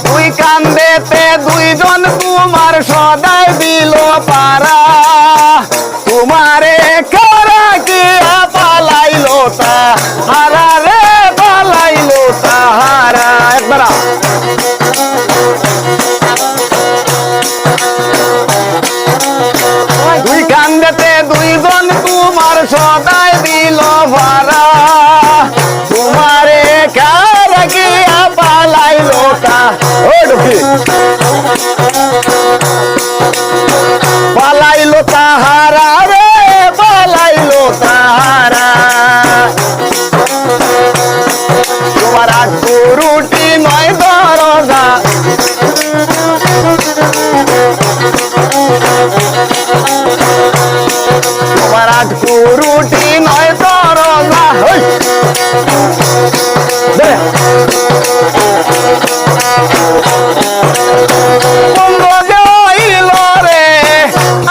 দুই কান্দেতে দুইজন তোমার সদাই দিল পারা তোমারে কারা কি পালাইলো তাহারা রে পালাইলো তাহারা একবার দুই কান্দেতে দুইজন তোমার সদাই দিল পারা তোমারে কারা কি পালাইলো পালাইলো তাহারা রে পালাইলো তাহারা তোমার আট রুটি নয় দরজা তোমার আট রুটি নয় দরজা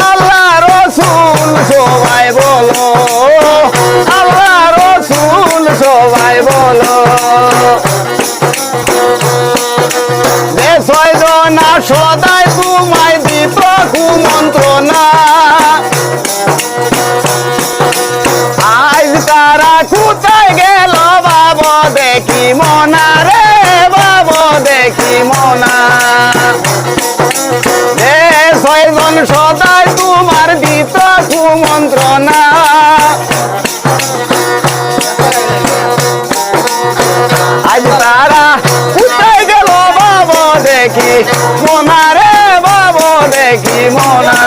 আল্লাহ রসুল সবাই বলো আল্লাহ রসুল সবাই বলো যে ছয়জনা সদাই তোমায় দিত কুমন্ত্রণা আজ তারা কোথায় গেল বাবা দেখি মনা রে বাবা দেখি মনা ছয়জন সদাই তোমার দিত কুমন্ত্রণা আজ তারা কোথায় গেল বাবা দেখি মনা রে বাবা দেখি মনা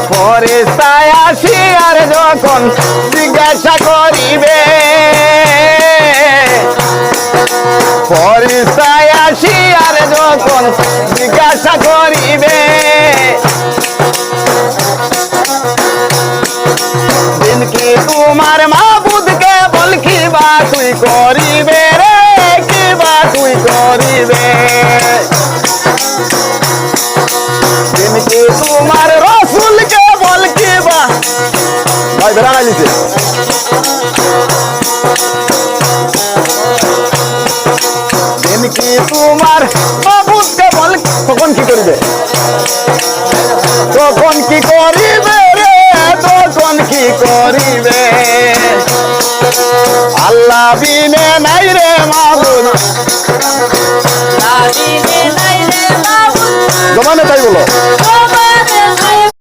ফেরেশতায় আসিয়ার যখন জিজ্ঞাসা করিবে ফেরেশতায় আসিয়ার যখন জিজ্ঞাসা করিবে দিন কি তোমার মাবুদকে বল কি বা তুই করিবে রে কি বা তুই করিবে দিন কি তোমার রসুলকে বল কি বা ভাই বেড়া নিছে দিন কি তোমার মাবুদকে বল তখন কি করিবে তখন কি করিবে রে তখন কি করিবে আল্লাহ বিনে নাই রে মাবুদ জমানে তাই বলো